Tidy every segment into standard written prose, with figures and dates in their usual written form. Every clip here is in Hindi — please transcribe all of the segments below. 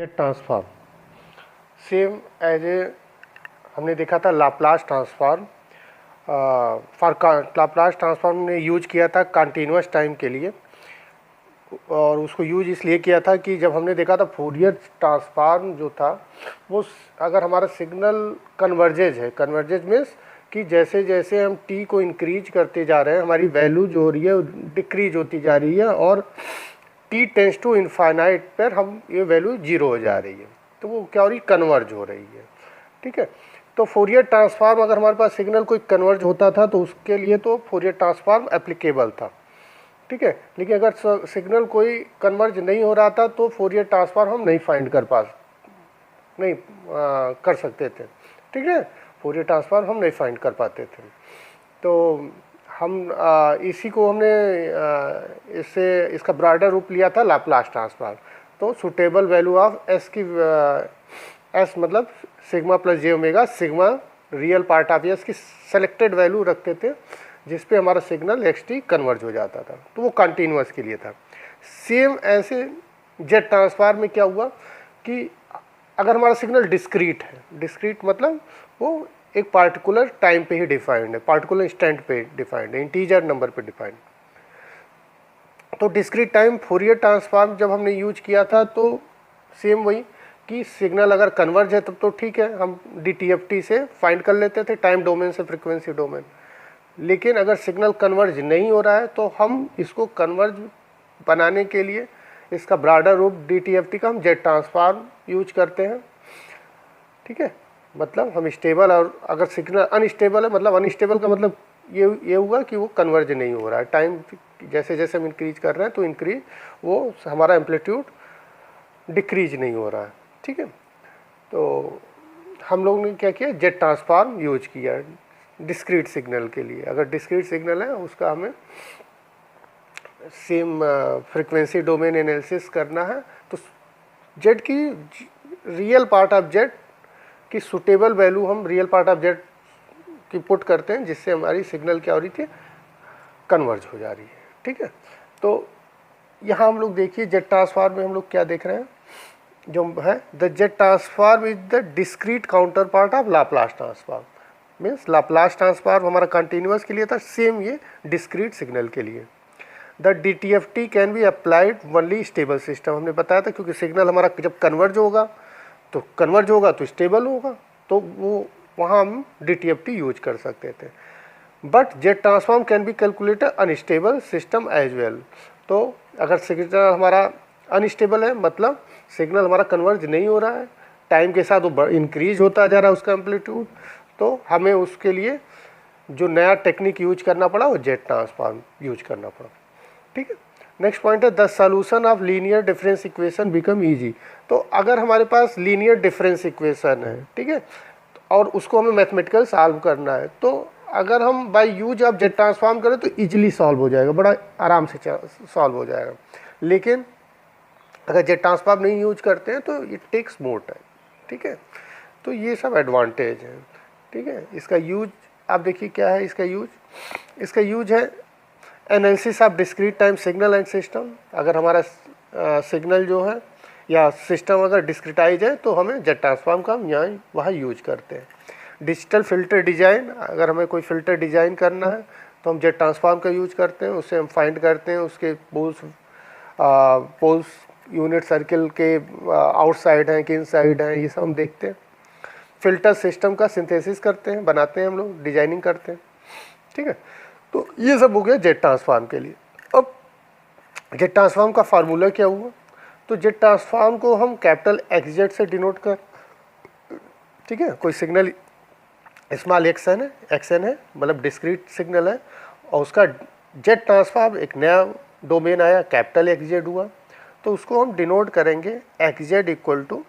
ट्रांसफॉर्म सेम एज ए हमने देखा था Laplace transform. For Laplace transform ने यूज किया था कंटिन्यूस टाइम के लिए, और उसको यूज इसलिए किया था कि जब हमने देखा था फोरियर ट्रांसफॉर्म जो था वो अगर हमारा सिग्नल कन्वर्जेज है, कन्वर्जेज मीन्स कि जैसे जैसे हम टी को इंक्रीज करते जा रहे हैं हमारी वैल्यू जो हो रही है डिक्रीज होती जा रही है, और टी टेंस टू इनफाइनाइट पर हम ये वैल्यू जीरो हो जा रही है, तो वो क्या हो रही, कन्वर्ज हो रही है। ठीक है, तो फोरियर ट्रांसफॉर्म अगर हमारे पास सिग्नल कोई कन्वर्ज होता था तो उसके लिए तो फोरियर ट्रांसफॉर्म एप्लीकेबल था। ठीक है, लेकिन अगर सिग्नल कोई कन्वर्ज नहीं हो रहा था तो फोरियर ट्रांसफॉर्म हम नहीं फाइंड कर सकते थे। ठीक है, फोरियर ट्रांसफॉर्म हम नहीं फाइंड कर पाते थे। तो हम इसी को हमने इसका ब्रॉडर रूप लिया था लाप्लास ट्रांसफॉर्म। तो सुटेबल वैल्यू ऑफ एस की एस मतलब sigma plus J omega, sigma real part of S की सेलेक्टेड वैल्यू रखते थे जिस पे हमारा सिग्नल एक्स टी कन्वर्ज हो जाता था, तो वो कंटिन्यूस के लिए था। सेम ऐसे जेट ट्रांसफार्म में क्या हुआ कि अगर हमारा सिग्नल डिस्क्रीट है, डिस्क्रीट मतलब वो एक पार्टिकुलर टाइम पे ही डिफाइंड है, पार्टिकुलर इंस्टेंट पे डिफाइंड है, इंटीजर नंबर पे डिफाइंड। तो डिस्क्रीट टाइम फोरियर ट्रांसफॉर्म जब हमने यूज किया था तो सेम वही कि सिग्नल अगर कन्वर्ज है तब तो ठीक है, हम DTFT से फाइंड कर लेते थे टाइम डोमेन से फ्रीक्वेंसी डोमेन। लेकिन अगर सिग्नल कन्वर्ज नहीं हो रहा है तो हम इसको कन्वर्ज बनाने के लिए इसका ब्रॉडर रूप DTFT का हम जेट ट्रांसफॉर्म यूज करते हैं। ठीक है, मतलब हम स्टेबल, और अगर सिग्नल अनस्टेबल है मतलब अनस्टेबल का मतलब ये हुआ कि वो कन्वर्ज नहीं हो रहा है, टाइम जैसे जैसे हम इंक्रीज कर रहे हैं तो इंक्रीज वो हमारा एम्पलीट्यूड डिक्रीज नहीं हो रहा है। ठीक है, तो हम लोगों ने क्या किया, जेट ट्रांसफॉर्म यूज किया डिस्क्रीट सिग्नल के लिए। अगर डिस्क्रीट सिग्नल है उसका हमें सेम फ्रीक्वेंसी डोमेन एनालिसिस करना है, तो जेट की रियल पार्ट ऑफ जेट की सुटेबल वैल्यू हम रियल पार्ट ऑफ जेट की पुट करते हैं जिससे हमारी सिग्नल क्या हो रही थी, कन्वर्ज हो जा रही है। ठीक है, तो यहाँ हम लोग देखिए जेट ट्रांसफॉर्म में हम लोग क्या देख रहे हैं, जो है the jet transform is the discrete counter part of Laplace transform. Means Laplace transform हमारा कंटिन्यूस के लिए था, सेम ये डिस्क्रीट सिग्नल के लिए। The DTFT can be applied only stable system, हमने बताया था क्योंकि सिग्नल हमारा जब कन्वर्ज होगा तो स्टेबल होगा, तो वो वहाँ हम DTFT यूज कर सकते थे। But Z transform can be calculated unstable system as well. तो अगर सिग्नल हमारा अनस्टेबल है मतलब सिग्नल हमारा कन्वर्ज नहीं हो रहा है, टाइम के साथ वो इंक्रीज होता जा रहा है उसका एम्पलीट्यूड, तो हमें उसके लिए जो नया टेक्निक यूज करना पड़ा वो जेट ट्रांसफॉर्म यूज करना पड़ा। ठीक है, नेक्स्ट पॉइंट है the solution of linear difference equation become easy. तो अगर हमारे पास लीनियर डिफरेंस इक्वेशन है, ठीक है, और उसको हमें मैथमेटिकल सॉल्व करना है, तो अगर हम by use of Z transform करें तो इजीली सॉल्व हो जाएगा, बड़ा आराम से सॉल्व हो जाएगा। लेकिन अगर जेट ट्रांसफॉर्म नहीं यूज करते हैं तो इट टेक्स मोर टाइम। ठीक है, तो ये सब एडवांटेज है। ठीक है, इसका यूज आप देखिए क्या है, इसका यूज है analysis of discrete time signal and system. अगर हमारा सिग्नल जो है या सिस्टम अगर डिस्क्रिटाइज है तो हमें जेट ट्रांसफॉर्म का हम यहाँ वहाँ यूज करते हैं। डिजिटल फिल्टर डिज़ाइन, अगर हमें कोई फ़िल्टर डिज़ाइन करना है तो हम जेट ट्रांसफॉर्म का यूज करते हैं, उससे हम फाइंड करते हैं उसके पोल्स यूनिट सर्किल के आउटसाइड हैं कि इनसाइड हैं, ये सब हम देखते हैं। फिल्टर सिस्टम का सिंथेसिस करते हैं, बनाते हैं हम लोग, डिजाइनिंग करते हैं। ठीक है, तो ये सब हो गया जेट ट्रांसफॉर्म के लिए। अब जेट ट्रांसफॉर्म का फार्मूला क्या हुआ, तो जेट ट्रांसफॉर्म को हम कैपिटल XZ से डिनोट कर, ठीक है, कोई सिग्नल स्मॉल xn है मतलब डिस्क्रीट सिग्नल है, और उसका जेट ट्रांसफॉर्म एक नया डोमेन आया कैपिटल XZ हुआ, तो उसको हम डिनोट करेंगे XZ equal to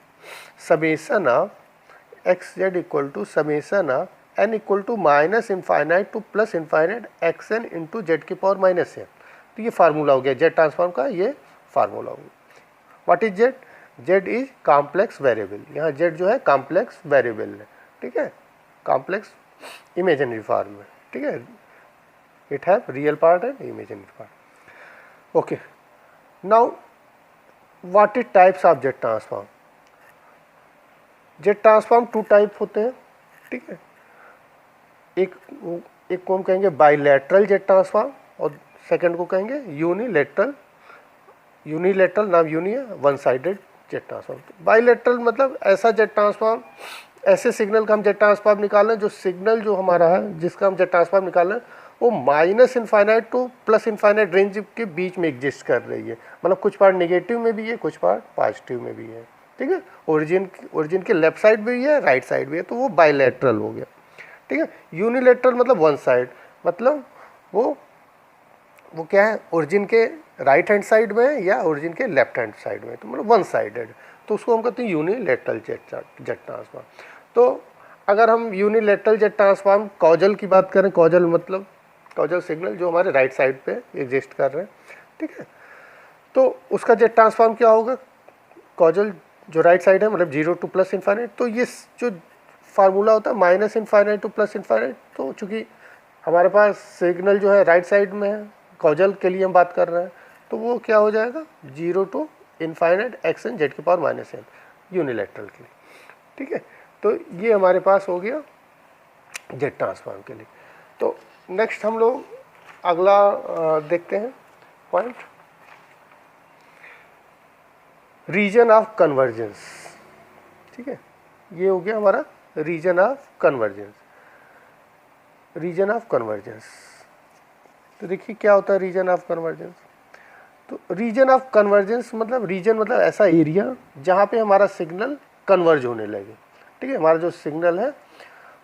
summation of XZ equal to summation of n equal to minus infinite to plus infinite XN into Z की पावर माइनस n। तो ये फार्मूला हो गया जेड ट्रांसफॉर्म का, ये फार्मूला हो गया। What is Z, Z is complex variable, यहाँ जेड जो है कॉम्प्लेक्स वेरिएबल है। ठीक है, कॉम्प्लेक्स इमेजिनरी फॉर्म में। ठीक है, it have real part and imaginary part. Okay, now what is types of Z transform. Z transform two type होते हैं, ठीक है। एक को हम कहेंगे बाइलैटरल जेट ट्रांसफॉर्म और सेकंड को कहेंगे यूनिलैटरल। यूनिलैटरल नाम यूनि है, one sided Z transform. Bilateral मतलब ऐसा जेट ट्रांसफॉर्म, ऐसे सिग्नल का हम जेट ट्रांसफॉर्म निकाल रहे हैं जो सिग्नल जो हमारा है जिसका हम जेट ट्रांसफॉर्म निकाल रहे हैं वो minus infinite to plus infinite range के बीच में एग्जिस्ट कर रही है। मतलब कुछ पार्ट नेगेटिव में भी है, कुछ पार्ट पॉजिटिव में भी है, ठीक है। ओरिजिन के लेफ्ट साइड भी है, राइट साइड भी है, तो वो बाइलैटरल हो गया, ठीक है। यूनिलैटरल मतलब वन साइड, मतलब वो क्या है, ओरिजिन के राइट हैंड साइड में या ओरिजिन के लेफ्ट हैंड साइड में, तो मतलब वन साइडेड, तो उसको हम कहते हैं यूनिलैटरल जेट ट्रांसफॉर्म। तो अगर हम यूनिलैटरल जेट ट्रांसफॉर्म कॉजल की बात करें, कॉजल मतलब कॉजल सिग्नल जो हमारे राइट साइड पे एग्जिस्ट कर रहे हैं, ठीक है, तो उसका जेट ट्रांसफॉर्म क्या होगा, कॉजल जो राइट साइड है मतलब जीरो टू प्लस इनफाइनाइट, तो ये जो फार्मूला होता है minus infinite to plus infinite, तो चूँकि हमारे पास सिग्नल जो है राइट साइड में है, कॉजल के लिए हम बात कर रहे हैं, तो वो क्या हो जाएगा, zero to infinite X N Z की पावर माइनस एन यूनिलैटरल के लिए, ठीक है। तो ये हमारे पास हो गया जेट ट्रांसफॉर्म के लिए। तो नेक्स्ट हम लोग अगला देखते हैं पॉइंट, रीजन ऑफ कन्वर्जेंस, ठीक है। ये हो गया हमारा region of convergence. Region of convergence, तो देखिए क्या होता है रीजन ऑफ कन्वर्जेंस। तो रीजन ऑफ कन्वर्जेंस मतलब रीजन मतलब ऐसा एरिया जहाँ पे हमारा सिग्नल कन्वर्ज होने लगे, ठीक है। हमारा जो सिग्नल है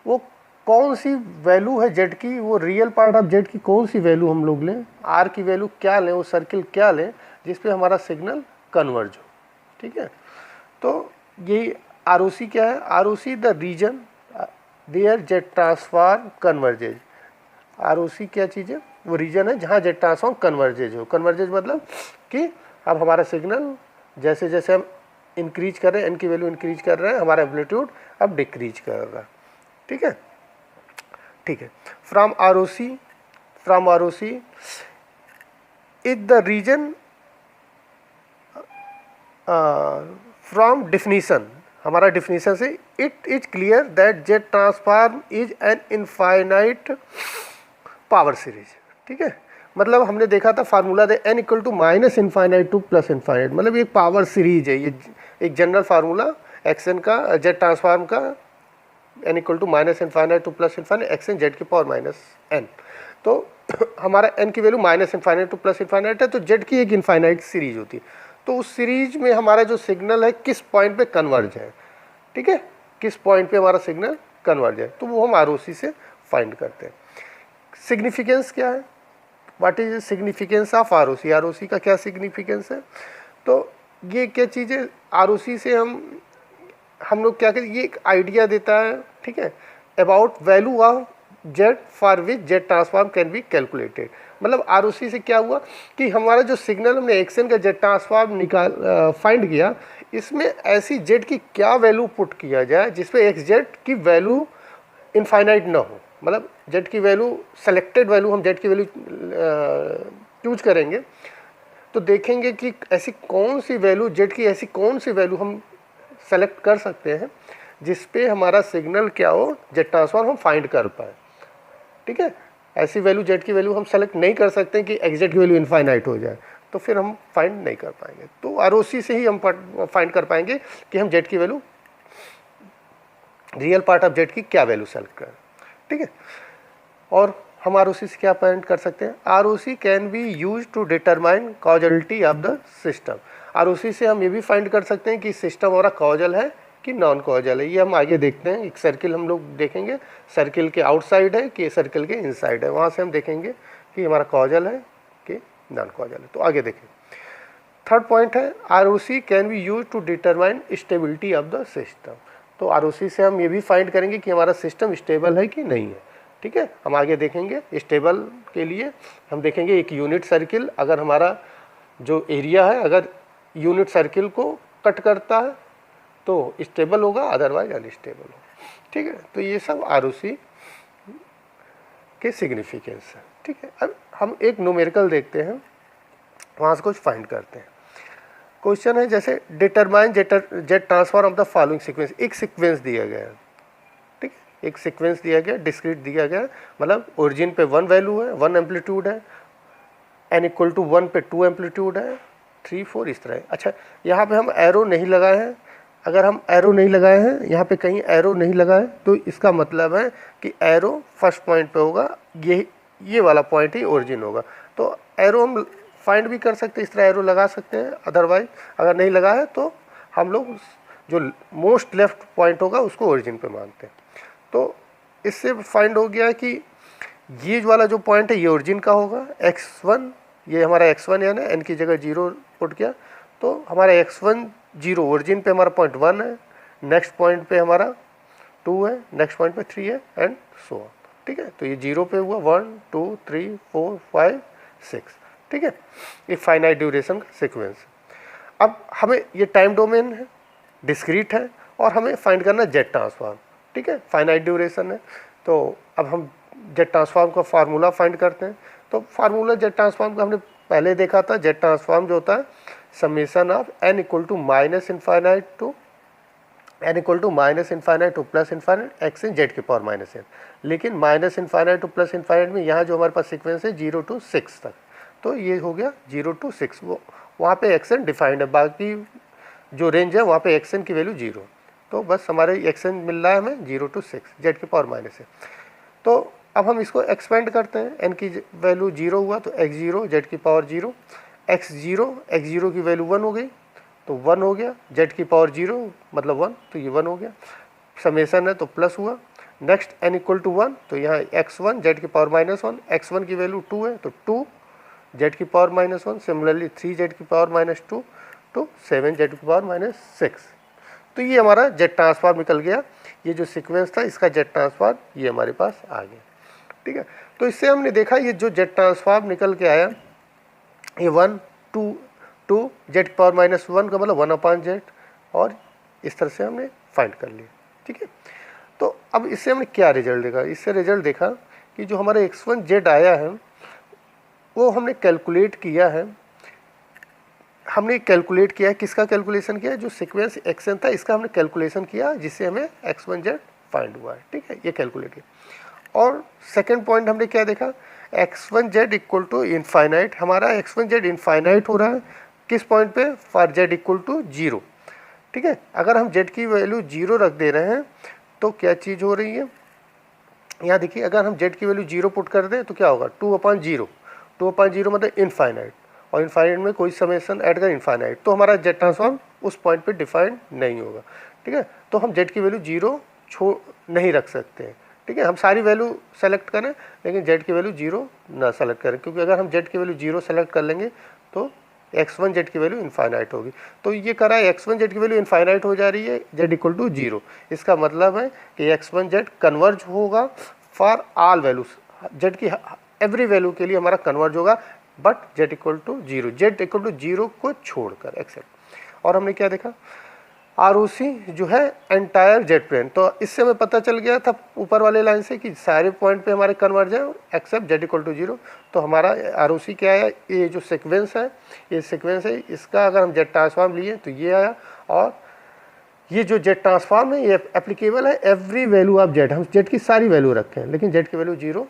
वो कौन सी वैल्यू है जेड की, वो रियल पार्ट ऑफ जेड की कौन सी वैल्यू हम लोग लें, आर की वैल्यू क्या लें, वो सर्किल क्या लें जिस पे हमारा सिग्नल कन्वर्ज हो, ठीक है। तो यही आर ओ सी क्या है, R O C the region there Z transform converges. R O C क्या चीज़ है, वो रीजन है जहाँ जेट ट्रांसफॉर्म कन्वर्जेज हो। कन्वर्जेज मतलब कि अब हमारा सिग्नल जैसे जैसे हम इंक्रीज कर रहे हैं, एन की वैल्यू इंक्रीज कर रहे हैं, हमारा एम्पलीट्यूड अब डिक्रीज कर रहा है, ठीक है, ठीक है। From R O C is the region, from definition, हमारा डिफिनीशन से it is clear that Z transform is an infinite power series, ठीक है। मतलब हमने देखा था फार्मूला दे N equal to minus infinite to plus infinite, मतलब ये पावर सीरीज है, ये एक जनरल फार्मूला एक्स एन का जेट ट्रांसफॉर्म का, N equal to minus infinite to plus infinite X N Z की पावर माइनस एन। तो हमारा एन की value minus infinite to plus infinite है, तो जेड की एक इनफाइनाइट सीरीज होती है। तो उस सीरीज में हमारा जो सिग्नल है किस पॉइंट पे कन्वर्ज है, ठीक है, किस पॉइंट पे हमारा सिग्नल कन्वर्ज है, तो वो हम आर ओ सी से फाइंड करते हैं। सिग्निफिकेंस क्या है, what is significance of R O C, R O C का क्या सिग्निफिकेंस है। तो ये क्या चीज़ है, आर ओ सी से हम लोग क्या करें, ये एक आइडिया देता है, ठीक है, about value of Z for which Z transform can be calculated. मतलब आर ओ सी से क्या हुआ कि हमारा जो सिग्नल हमने एक्स एन का जेड ट्रांसफॉर्म फाइंड किया, इसमें ऐसी जेड की क्या वैल्यू पुट किया जाए जिसपे एक्स जेड की वैल्यू इनफाइनाइट ना हो। मतलब जेड की वैल्यू, सेलेक्टेड वैल्यू, हम जेड की वैल्यू चूज करेंगे तो देखेंगे कि ऐसी कौन सी वैल्यू, जेड की ऐसी कौन सी वैल्यू हम सेलेक्ट कर सकते हैं जिस पे हमारा सिग्नल क्या हो, जेड ट्रांसफॉर्म हम फाइंड कर पाए, ठीक है। ऐसी वैल्यू, जेड की वैल्यू हम सेलेक्ट नहीं कर सकते कि एक्स जेड की वैल्यू इनफाइनाइट हो जाए, तो फिर हम फाइंड नहीं कर पाएंगे। तो आर ओ सी से ही हम फाइंड कर पाएंगे कि हम जेड की value, real part of Z की क्या वैल्यू सेलेक्ट करें, ठीक है। और हम आर ओ सी से क्या फाइंड कर सकते हैं, R O C can be use to determine causality of the system. R O C से हम ये भी फाइंड कर सकते हैं कि सिस्टम हमारा कॉजल है कि नॉन कॉजल है। ये हम आगे देखते हैं, एक सर्किल हम लोग देखेंगे, सर्किल के आउटसाइड है कि सर्किल के इनसाइड है, वहाँ से हम देखेंगे कि हमारा कॉजल है कि नॉन कॉजल है। तो आगे देखें, थर्ड पॉइंट है R O C can be use to determine stability of the system. तो आर ओ सी से हम ये भी फाइंड करेंगे कि हमारा सिस्टम स्टेबल है कि नहीं है, ठीक है। हम आगे देखेंगे स्टेबल के लिए हम देखेंगे एक यूनिट सर्किल, अगर हमारा जो एरिया है अगर यूनिट सर्किल को कट करता है तो स्टेबल होगा, अदरवाइज अनस्टेबल होगा, ठीक है। तो ये सब आर ओ सी के सिग्निफिकेंस है, ठीक है। अब हम एक न्यूमेरिकल देखते हैं, वहाँ से कुछ फाइंड करते हैं। क्वेश्चन है जैसे determine jet transform of the following sequence. एक सीक्वेंस दिया गया है, ठीक है, एक सीक्वेंस दिया गया, डिस्क्रीट दिया गया, मतलब ओरिजिन पे 1 वैल्यू है, 1 एम्पलीट्यूड है, n इक्वल टू 1 पे 2 एम्पलीट्यूड है, 3 4 इस तरह है। अच्छा, यहाँ पे हम एरो नहीं लगाए हैं। अगर हम एरो नहीं लगाए हैं, यहाँ पे कहीं एरो नहीं लगाए, तो इसका मतलब है कि एरो फर्स्ट पॉइंट पे होगा, ये वाला पॉइंट ही ओरिजिन होगा। तो एरो हम फाइंड भी कर सकते हैं, इस तरह एरो लगा सकते हैं। अदरवाइज अगर नहीं लगा है तो हम लोग जो मोस्ट लेफ्ट पॉइंट होगा उसको ओरिजिन पे मानते हैं। तो इससे फाइंड हो गया कि ये वाला जो पॉइंट है ये ओरिजिन का होगा। x1 ये हमारा x1 यानी n की जगह 0 पुट किया, तो हमारा x1 0 ओरिजिन पे हमारा पॉइंट 1 है, नेक्स्ट पॉइंट पे हमारा 2 है, नेक्स्ट पॉइंट पे 3 है एंड सो ऑन। ठीक है, तो ये 0 पे हुआ 1 2 3 4 5 6। ठीक है, ये फाइनाइट ड्यूरेशन का सीक्वेंस। अब हमें ये टाइम डोमेन है, डिस्क्रीट है, और हमें फाइंड करना है जेट ट्रांसफॉर्म। ठीक है, फाइनाइट ड्यूरेशन है, तो अब हम जेट ट्रांसफॉर्म का फार्मूला फाइंड करते हैं। तो फार्मूला जेट ट्रांसफॉर्म का हमने पहले देखा था। जेट ट्रांसफॉर्म जो होता है summation of n equal to minus infinite to plus infinite x N Z की पावर माइनस n। लेकिन minus infinite to plus infinite में यहाँ जो हमारे पास सीक्वेंस है 0 to 6 तक, तो ये हो गया 0 to 6। वो वहाँ पे xn डिफाइंड है, बाकी जो रेंज है वहाँ पे xn की वैल्यू 0। तो बस हमारे xn मिल रहा है हमें 0 to 6 जेड की पावर माइनस है। तो अब हम इसको एक्सपेंड करते हैं, n की वैल्यू 0 हुआ तो x0 जेड की पावर 0, x0 की वैल्यू 1 हो गई तो 1 हो गया, जेड की पावर 0 मतलब 1, तो ये 1 हो गया। समेशन है तो प्लस हुआ। नेक्स्ट n इक्वल टू 1, तो यहाँ x1 जेड की पावर माइनस 1, x1 की वैल्यू 2 है तो 2 जेड की पावर माइनस 1, सिमिलरली 3 जेड की पावर माइनस 2 to 7 जेड की पावर माइनस 6। तो ये हमारा जेट ट्रांसफॉर्म निकल गया। ये जो सीक्वेंस था इसका जेट ट्रांसफॉर्म ये हमारे पास आ गया। ठीक है, तो इससे हमने देखा ये जो जेट ट्रांसफॉर्म निकल के आया ये 1 2 जेड की पावर माइनस 1 का मतलब 1/z, और इस तरह से हमने फाइंड कर लिया। ठीक है, तो अब इससे हमने क्या रिजल्ट देखा? इससे रिजल्ट देखा कि जो हमारा x1z आया है वो हमने कैलकुलेट किया है। किसका कैलकुलेशन किया है? जो सीक्वेंस xn था इसका हमने कैलकुलेशन किया, जिससे हमें x1z फाइंड हुआ है। ठीक है, ये कैलकुलेट किया। और सेकंड पॉइंट हमने क्या देखा? x1z equal to infinite. हमारा x1z इनफाइनाइट हो रहा है किस पॉइंट पे? For z equal to 0। ठीक है, अगर हम z की वैल्यू 0 रख दे रहे हैं तो क्या चीज़ हो रही है? यहाँ देखिए, अगर हम z की वैल्यू 0 पुट कर दें तो क्या होगा? 2/0 मतलब इनफाइनाइट, और इनफाइनाइट में कोई समेशन ऐड कर इनफाइनाइट, तो हमारा जेट ट्रांसफॉर्म उस पॉइंट पे डिफाइंड नहीं होगा। ठीक है, तो हम जेट की वैल्यू 0 नहीं रख सकते हैं। ठीक है, हम सारी वैल्यू सेलेक्ट करें लेकिन जेट की वैल्यू 0 ना सेलेक्ट करें, क्योंकि अगर हम जेट की वैल्यू 0 सेलेक्ट कर लेंगे तो x1 जेट की वैल्यू इनफाइनाइट होगी। तो ये करा है x1 जेट की वैल्यू इनफाइनाइट हो जा रही है जेड इक्वल टू 0। इसका मतलब है कि x1 जेट कन्वर्ज होगा फॉर ऑल वैल्यूज। जेड की एवरी वैल्यू के लिए हमारा कन्वर्ज होगा, but Z equal to 0, Z equal to 0 को छोड़कर एक्सेप्ट। और हमने क्या देखा? ROC जो है एंटायर जेट प्लेन। तो इससे हमें पता चल गया था ऊपर वाले लाइन से कि सारे पॉइंट पे हमारे कन्वर्ज है एक्सेप्ट जेड इक्वल टू 0। तो हमारा ROC क्या है? ये जो सीक्वेंस है, ये सीक्वेंस है, इसका अगर हम जेट ट्रांसफॉर्म लिए तो ये आया। और ये जो जेट ट्रांसफॉर्म है ये एप्लीकेबल है एवरी वैल्यू ऑफ जेड। हम जेड की सारी वैल्यू रखें लेकिन जेड की वैल्यू 0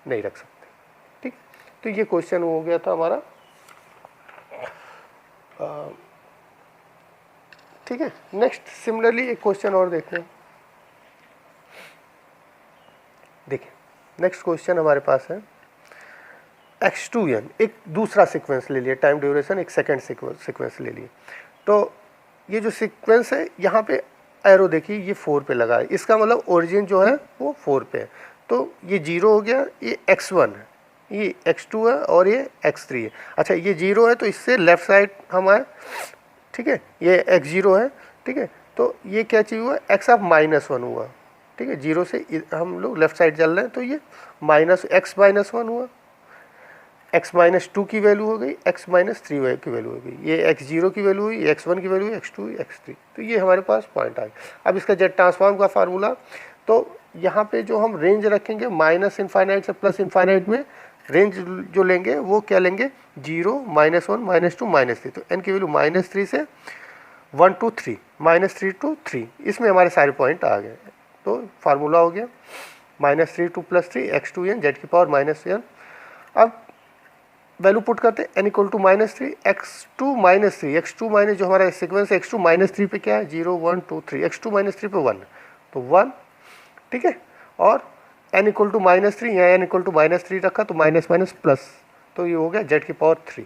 नहीं रख सकते। ठीक, तो ये क्वेश्चन हो गया था हमारा। ठीक है, नेक्स्ट सिमिलरली एक क्वेश्चन और देखते हैं। देखिए, नेक्स्ट क्वेश्चन हमारे पास है x2n, एक दूसरा सीक्वेंस ले लिया, टाइम ड्यूरेशन एक सेकंड सीक्वेंस ले लिए। तो ये जो सीक्वेंस है यहाँ पे एरो देखिए ये 4 पे लगा है, इसका मतलब ओरिजिन जो है वो 4 पे है। तो ये 0 हो गया, ये x1 है, ये x2 है और ये x3 है। अच्छा, ये 0 है तो इससे लेफ्ट साइड हम आए। ठीक है, ये x0 है। ठीक है, तो ये क्या चीज़ हुआ? x ऑफ -1 हुआ। ठीक है, 0 से हम लोग लेफ्ट साइड चल रहे हैं तो ये x-1 हुआ, x-2 की वैल्यू हो गई, x-3 की वैल्यू हो गई, ये x0 की वैल्यू हुई, x1 की वैल्यू हुई, x2 हुई, x3। तो ये हमारे पास पॉइंट आ गया। अब इसका जेट ट्रांसफॉर्म का फार्मूला, तो यहाँ पे जो हम रेंज रखेंगे माइनस इनफाइनाइट से प्लस इनफाइनाइट में, रेंज जो लेंगे वो क्या लेंगे, 0, -1, -2, -3। तो n की वैल्यू -3 से 1 to 3, -3 to 3, इसमें हमारे सारे पॉइंट आ गए। तो फार्मूला हो गया -3 to +3 x2n z⁻n। अब वैल्यू पुट करते हैं n = -3 x2 -3, x2 माइनस जो हमारा सीक्वेंस है x2 -3 पे क्या है, 0 1 2 3, x2 -3 पे 1, तो 1, ठीक है। और n = -3, यहाँ n = -3 रखा तो माइनस माइनस प्लस, तो ये हो गया z⁻3,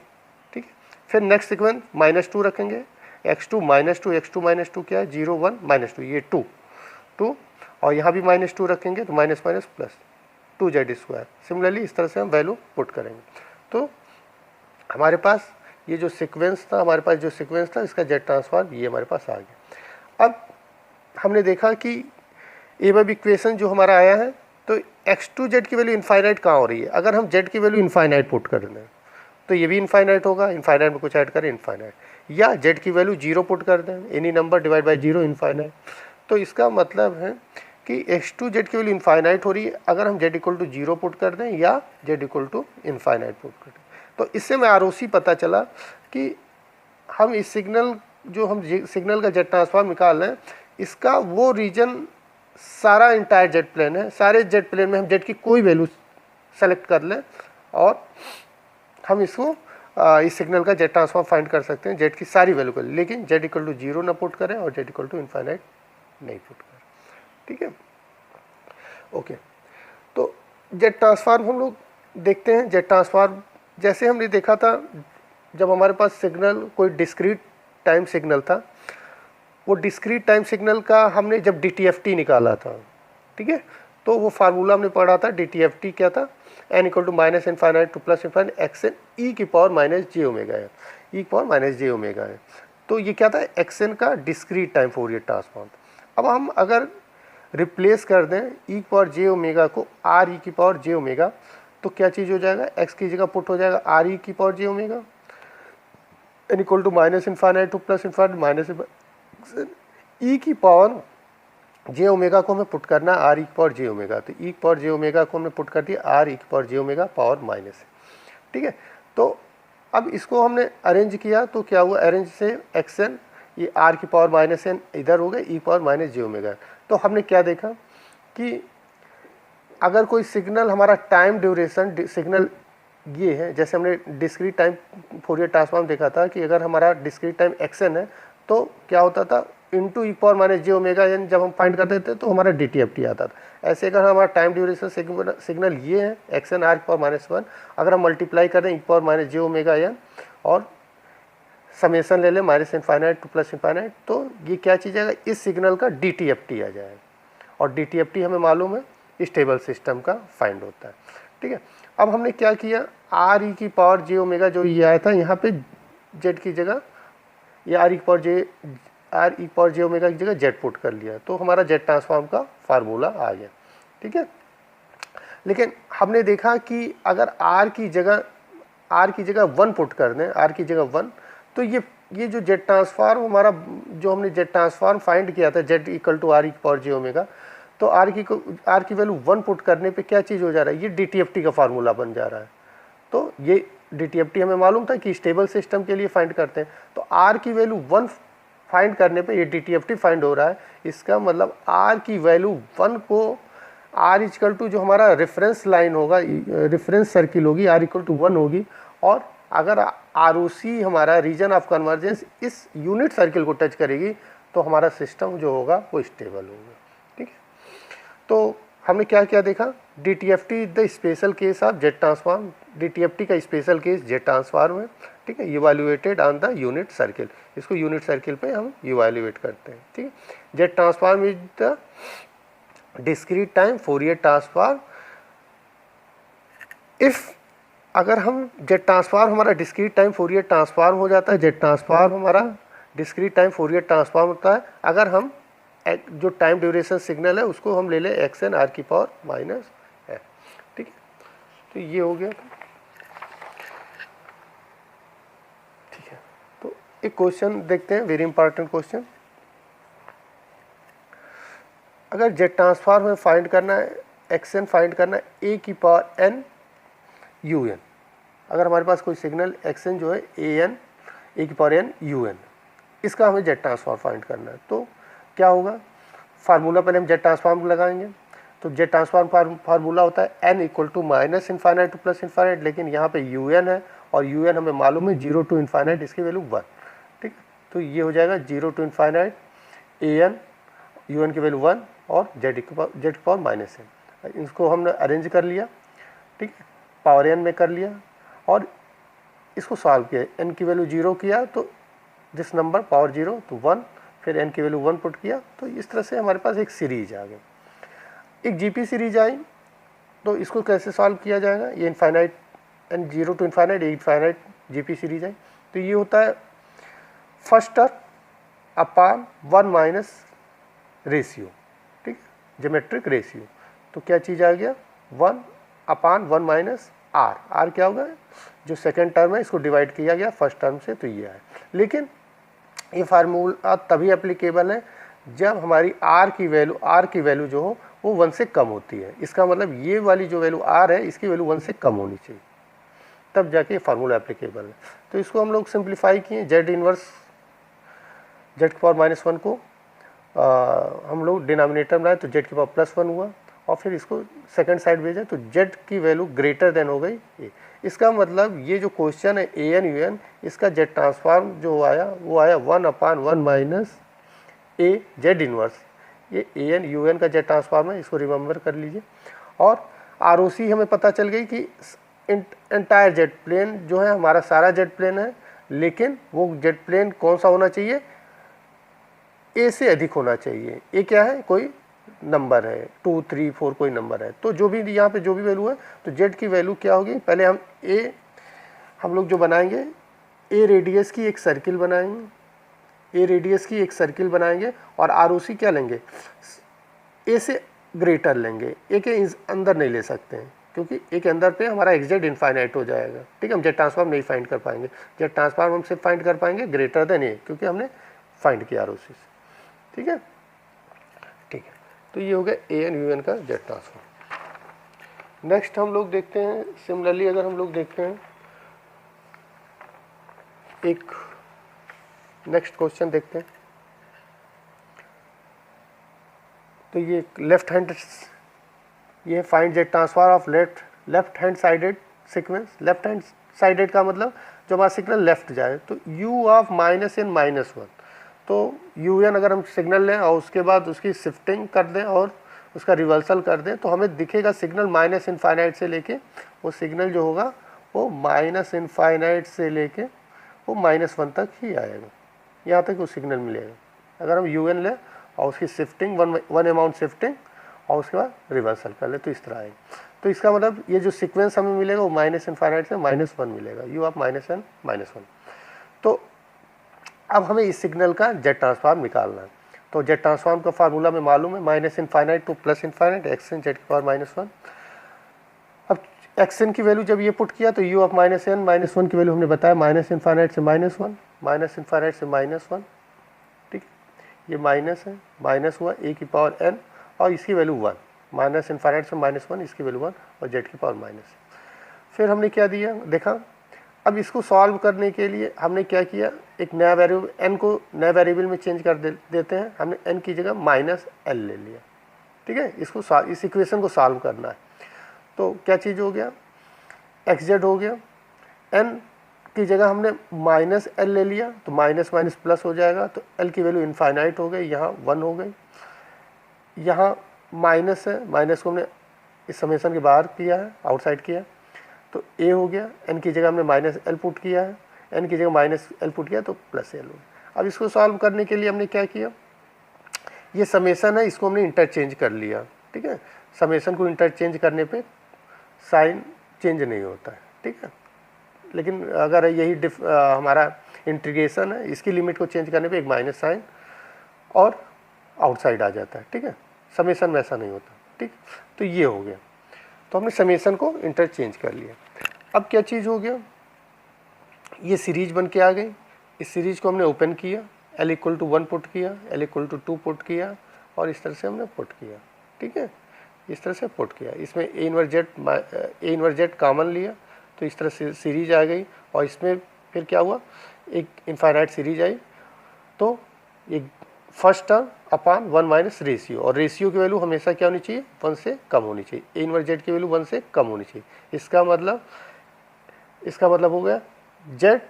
ठीक है। फिर नेक्स्ट सीक्वेंस -2 रखेंगे, x2 -2, x2 -2 क्या है, 0 1 -2, ये 2 और यहाँ भी -2 रखेंगे तो minus minus plus 2z²। Similarly इस तरह से हम वैल्यू पुट करेंगे। तो हमारे पास ये जो सीक्वेंस था, हमारे पास जो सीक्वेंस था इसका जेड ट्रांसफॉर्म ये हमारे पास आ गया। अब हमने देखा कि एबव इक्वेशन जो हमारा आया है, तो x2z की वैल्यू इनफाइनाइट कहाँ हो रही है, अगर हम z की वैल्यू इनफाइनाइट पुट कर दें तो ये भी इनफाइनाइट होगा, इनफाइनाइट में कुछ ऐड करें इनफाइनाइट, या z की वैल्यू 0 पुट कर दें, any number divide by 0 infinite. तो इसका मतलब है कि x2z की वैल्यू इनफाइनाइट हो रही है अगर हम z = 0 पुट कर दें या z = इनफाइनाइट पुट कर दें। तो इससे मैं ROC पता चला कि हम इस सिग्नल जो हम सिग्नल का जेड ट्रांसफॉर्म निकाल रहे हैं, इसका वो रीजन सारा इंटायर जेड प्लेन है, सारे जेड प्लेन में हम जेड की कोई वैल्यू सेलेक्ट कर लें और हम इसको इस सिग्नल का जेड ट्रांसफॉर्म फाइंड कर सकते हैं, जेड की सारी वैल्यू कर, लेकिन z = 0 ना पुट करें और z = इनफाइनाइट नहीं पुट करें, ठीक है। ओके, तो जेड ट्रांसफॉर्म हम लोग देखते हैं। जेड ट्रांसफॉर्म जैसे हमने देखा था जब हमारे पास सिग्नल कोई डिस्क्रीट टाइम सिग्नल था, वो डिस्क्रीट टाइम सिग्नल का हमने जब DTFT निकाला था, ठीक है, तो वो फार्मूला हमने पढ़ा था। DTFT क्या था, n = -∞ to +∞ xn e⁻ -j⁻n। तो ये क्या था, xn का डिस्क्रीट टाइम फोरियर ट्रांसफॉर्म। अब हम अगर रिप्लेस कर दें e⁻j⁻ को r e⁻j⁻, तो क्या चीज़ हो जाएगा, x की जगह पुट हो जाएगा r e⁻j⁻, n = -∞ to +∞ e⁻j⁻ को हमें पुट करना r e⁻j⁻, तो e⁻j⁻ को हमने पुट कर दिया r e⁻j⁻ पावर माइनस, ठीक है। तो अब इसको हमने अरेंज किया तो क्या हुआ, अरेंज से xn ये r⁻n इधर हो गए e⁻j⁻। तो हमने क्या देखा कि अगर कोई सिग्नल हमारा टाइम ड्यूरेशन सिग्नल ये है, जैसे हमने डिस्क्रीट टाइम फोरियर ट्रांसफॉर्म देखा था कि अगर हमारा डिस्क्रीट टाइम xn है तो क्या होता था, इंटू e⁻j⁻n जब हम फाइंड करते थे तो हमारा DTFT आता था। ऐसे अगर हमारा टाइम ड्यूरेशन सिग्नल ये है xn r⁻1, अगर हम मल्टीप्लाई करें e⁻j⁻n और समेसन ले लें -∞ to +∞, तो ये क्या चीज़ आएगा, इस सिग्नल का DTFT आ जाएगा। और DTFT हमें मालूम है स्टेबल सिस्टम का फाइंड होता है, ठीक है। अब हमने क्या किया, r e⁻j⁻ जो ये आया था यहाँ पे z की जगह ये r⁻j⁻ की जगह z पुट कर लिया, तो हमारा जेड ट्रांसफॉर्म का फार्मूला आ गया, ठीक है। लेकिन हमने देखा कि अगर r की जगह 1 पुट कर दें, r की जगह 1, तो ये जो जेड ट्रांसफॉर्म हमारा जो हमने जेड ट्रांसफॉर्म फाइंड किया था z = r e⁻j⁻, तो r की वैल्यू 1 पुट करने पे क्या चीज़ हो जा रहा है, ये DTFT का फार्मूला बन जा रहा है। तो ये DTFT हमें मालूम था कि स्टेबल सिस्टम के लिए फाइंड करते हैं, तो r की वैल्यू 1 फाइंड करने पे ये DTFT फाइंड हो रहा है। इसका मतलब r की वैल्यू 1 को r = जो हमारा रेफरेंस लाइन होगा, रेफरेंस सर्किल होगी, r = 1 होगी, और अगर ROC हमारा रीजन ऑफ कन्वर्जेंस इस यूनिट सर्किल को टच करेगी तो हमारा सिस्टम जो होगा वो स्टेबल होगा, ठीक है। तो हमने क्या क्या देखा, DTFT the special case of Z transform, DTFT का स्पेशल केस जेड ट्रांसफॉर्म है, ठीक है, evaluated on the unit circle, इसको यूनिट सर्किल पे हम इवैल्यूएट करते हैं, ठीक है। Z transform is the discrete time Fourier transform if, अगर हम जेड ट्रांसफॉर्म हमारा डिस्क्रीट टाइम फोरियर ट्रांसफॉर्म हो जाता है, जेड ट्रांसफॉर्म हमारा डिस्क्रीट टाइम फोरियर ट्रांसफॉर्म होता है अगर हम जो टाइम ड्यूरेशन सिग्नल है उसको हम ले लें xn r⁻⁻, ठीक है। तो ये हो गया, ठीक है। तो एक क्वेश्चन देखते हैं, वेरी इंपॉर्टेंट क्वेश्चन। अगर जेड ट्रांसफॉर्म में फाइंड करना है, xn फाइंड करना है a⁻n यू एन। अगर हमारे पास कोई सिग्नल एक्स एन जो है ए एन ए की पावर एन यू एन, इसका हमें जेड ट्रांसफॉर्म फाइंड करना है। तो क्या होगा, फार्मूला पहले हम जेड ट्रांसफॉर्म लगाएंगे। तो जेड ट्रांसफॉर्म फार्मूला होता है N equal to minus infinite to plus infinite, लेकिन यहाँ पे यू एन है और यू एन हमें मालूम है 0 टू इन्फाइनाइट, इसकी वैल्यू 1। ठीक है, तो ये हो जाएगा 0 to infinite A N U N की वैल्यू 1 और जेड की पावर माइनस एन। इसको हमने अरेंज कर लिया, ठीक है, पावर एन में कर लिया और इसको सॉल्व किया। एन की वैल्यू 0 किया तो दिस नंबर पावर 0 तो 1, फिर एन की वैल्यू 1 पुट किया, तो इस तरह से हमारे पास एक सीरीज आ गई, एक जीपी सीरीज आई। तो इसको कैसे सॉल्व किया जाएगा, ये infinite N 0 to infinite infinite GP series आई। तो ये होता है first term upon 1 minus ratio, ठीक है, ज्योमेट्रिक रेशियो। तो क्या चीज़ आ गया, 1 अपान 1 माइनस आर। आर क्या होगा, जो सेकेंड टर्म है इसको डिवाइड किया गया फर्स्ट टर्म से, तो ये है। लेकिन ये फार्मूला तभी एप्लीकेबल है जब हमारी आर की वैल्यू जो हो वो 1 से कम होती है। इसका मतलब ये वाली जो वैल्यू आर है इसकी वैल्यू 1 से कम होनी चाहिए, तब जाके ये फार्मूला एप्लीकेबल है। तो इसको हम लोग सिंप्लीफाई किए, जेड इनवर्स जेड की पावर माइनस 1 को हम लोग डिनोमिनेटर में लाए तो जेड की पावर प्लस 1 हुआ, और फिर इसको सेकंड साइड भेजा तो जेड की वैल्यू ग्रेटर देन हो गई ए। इसका मतलब ये जो क्वेश्चन है ए एन यू एन, इसका जेड ट्रांसफॉर्म जो आया वो आया 1 अपान 1 माइनस ए जेड इनवर्स। ये ए एन यू एन का जेड ट्रांसफॉर्म है, इसको रिमेंबर कर लीजिए। और आर ओ सी हमें पता चल गई कि एंटायर जेड प्लेन जो है हमारा सारा जेड प्लेन है, लेकिन वो जेड प्लेन कौन सा होना चाहिए, ए से अधिक होना चाहिए। ए क्या है, कोई नंबर है, 2 3 4 कोई नंबर है। तो जो भी यहाँ पे जो भी वैल्यू है तो जेड की वैल्यू क्या होगी, पहले हम लोग जो बनाएंगे ए रेडियस की एक सर्किल बनाएंगे, और आर ओ सी क्या लेंगे, ए से ग्रेटर लेंगे, ए के अंदर नहीं ले सकते हैं क्योंकि ए के अंदर पे हमारा एग्जैक्ट इनफाइनाइट हो जाएगा। ठीक है, हम जेड ट्रांसफॉर्म नहीं फाइंड कर पाएंगे, जेड ट्रांसफॉर्म हम सिर्फ फाइंड कर पाएंगे ग्रेटर देन ए, क्योंकि हमने फाइंड किया आर ओ सी से। ठीक है, तो ये हो गया ए एन यू एन का जेड ट्रांसफॉर्म। नेक्स्ट हम लोग देखते हैं, सिमिलरली अगर हम लोग देखते हैं एक नेक्स्ट क्वेश्चन देखते हैं। तो ये लेफ्ट हैंड, ये find Z transform of left hand sided sequence. Left hand sided का मतलब जो हमारा सिग्नल लेफ्ट जाए, तो u of minus N minus 1। तो यू एन अगर हम सिग्नल लें और उसके बाद उसकी शिफ्टिंग कर दें और उसका रिवर्सल कर दें, तो हमें दिखेगा सिग्नल माइनस इनफाइनाइट से लेके, वो सिग्नल जो होगा वो माइनस इनफाइनाइट से लेके वो -1 तक ही आएगा, यहाँ तक वो सिग्नल मिलेगा। अगर हम यू एन लें और उसकी शिफ्टिंग वन अमाउंट शिफ्टिंग और उसके बाद रिवर्सल कर ले, तो इस तरह आएगा। तो इसका मतलब ये जो सीक्वेंस हमें मिलेगा वो माइनस इनफाइनाइट से -1 मिलेगा, u of minus N minus 1। तो अब हमें इस सिग्नल का जेड ट्रांसफॉर्म निकालना है। तो जेड ट्रांसफॉर्म का फार्मूला में मालूम है minus infinite to plus infinite X N Z की पावर -1। अब एक्स एन की वैल्यू जब ये पुट किया तो u of minus N minus 1 की वैल्यू हमने बताया माइनस इनफाइनाइट से -1, माइनस इनफाइनाइट से -1। ठीक, ये माइनस है, माइनस हुआ ए की पावर एन और इसकी वैल्यू 1, माइनस इनफाइनाइट से -1 इसकी वैल्यू 1 और जेड की पावर माइनस। फिर हमने क्या दिया, देखा। अब इसको सॉल्व करने के लिए हमने क्या किया, एक नया वेरिएबल एन को नया वेरिएबल में चेंज कर देते हैं। हमने एन की जगह -l ले लिया। ठीक है, इसको इस इक्वेशन को सॉल्व करना है। तो क्या चीज़ हो गया, एक्स जेड हो गया, एन की जगह हमने -l ले लिया तो माइनस माइनस प्लस हो जाएगा, तो l की वैल्यू इनफाइनाइट हो गई, यहाँ 1 हो गई, यहाँ माइनस है, माइनस को हमने इस समेशन के बाहर किया है, आउटसाइड किया, तो a हो गया। n की जगह हमने -l पुट किया है, n की जगह -l पुट किया तो +l हो गया। अब इसको सॉल्व करने के लिए हमने क्या किया, ये समेशन है, इसको हमने इंटरचेंज कर लिया। ठीक है, समेशन को इंटरचेंज करने पे साइन चेंज नहीं होता है। ठीक है, लेकिन अगर यही हमारा इंटीग्रेशन है, इसकी लिमिट को चेंज करने पे एक माइनस साइन और आउटसाइड आ जाता है। ठीक है, समेशन में ऐसा नहीं होता। ठीक, तो ये हो गया, तो हमने समेशन को इंटरचेंज कर लिया। अब क्या चीज़ हो गया, ये सीरीज बन के आ गई। इस सीरीज को हमने ओपन किया, l इक्वल टू 1 पुट किया, l इक्वल टू 2 पुट किया और इस तरह से हमने पुट किया। ठीक है, इस तरह से पुट किया। इसमें ए इनवर्स जेड कॉमन लिया तो इस तरह से सीरीज आ गई, और इसमें फिर क्या हुआ, एक इनफाइनाइट सीरीज आई, तो एक first term upon 1 minus ratio, और रेशियो की वैल्यू हमेशा क्या होनी चाहिए, 1 से कम होनी चाहिए, ए इनवर्स जेड की वैल्यू 1 से कम होनी चाहिए। इसका मतलब हो गया जेड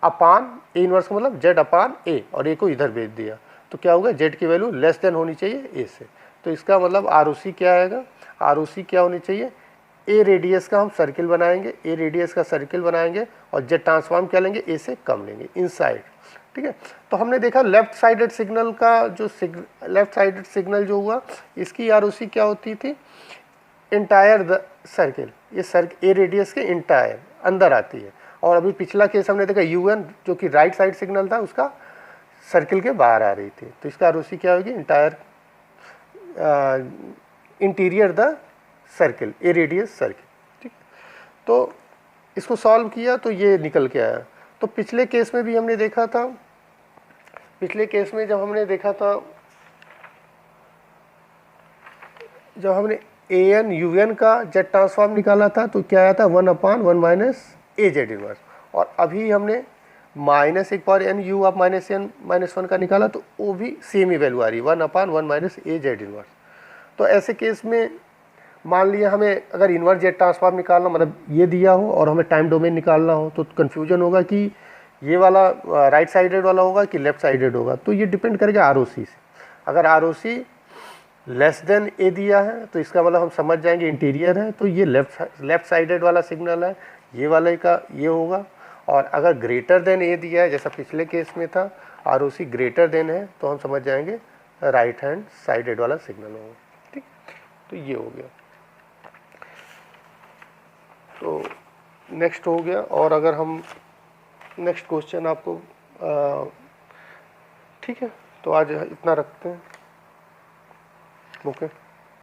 अपान ए इनवर्स का मतलब जेड अपान ए, और ए को इधर भेज दिया, तो क्या होगा, जेड की वैल्यू लेस देन होनी चाहिए ए से। तो इसका मतलब आर ओ सी क्या आएगा, आर ओ सी क्या होनी चाहिए, ए रेडियस का हम सर्किल बनाएंगे, ए रेडियस का सर्किल बनाएंगे, और जेड ट्रांसफॉर्म क्या लेंगे, ए से कम लेंगे इनसाइड। ठीक है, तो हमने देखा लेफ्ट साइडेड सिग्नल का जो लेफ्ट साइडेड सिग्नल जो हुआ, इसकी आर ओ सी क्या होती थी, इंटायर द सर्किल, ये ए रेडियस के इंटायर अंदर आती है। और अभी पिछला केस हमने देखा यू एन जो कि राइट साइड सिग्नल था, उसका सर्किल के बाहर आ रही थी, तो इसका आर ओ सी क्या होगी, entire interior the circle, A radius circle. ठीक, तो इसको सॉल्व किया तो ये निकल के आया। तो पिछले केस में भी हमने देखा था, पिछले केस में जब हमने देखा था, जब हमने ए एन यू एन का जेड ट्रांसफॉर्म निकाला था, तो क्या आया था, 1 अपान 1 माइनस ए जेड इनवर्स। और अभी हमने माइनस एक पावर एन यू आप माइनस एन माइनस 1 का निकाला, तो वो भी सेम ही वैल्यू आ रही है, 1 अपान 1 माइनस ए जेड इनवर्स। तो ऐसे केस में मान लिया हमें अगर इनवर्स जेड ट्रांसफॉर्म निकालना, मतलब ये दिया हो और हमें टाइम डोमेन निकालना हो, तो कन्फ्यूजन होगा कि ये वाला राइट साइडेड वाला होगा कि लेफ्ट साइडेड होगा। तो ये डिपेंड करेगा आर ओ सी से। अगर are O C less than ए दिया है, तो इसका मतलब हम समझ जाएंगे इंटीरियर है, तो ये लेफ्ट साइडेड वाला सिग्नल है, ये वाले का ये होगा। और अगर ग्रेटर देन ए दिया है, जैसा पिछले केस में था, are O C greater than है, तो हम समझ जाएंगे राइट हैंड साइडेड वाला सिग्नल होगा। ठीक, तो ये हो गया। तो नेक्स्ट हो गया। और अगर हम नेक्स्ट क्वेश्चन आपको ठीक है, तो आज इतना रखते हैं। ओके।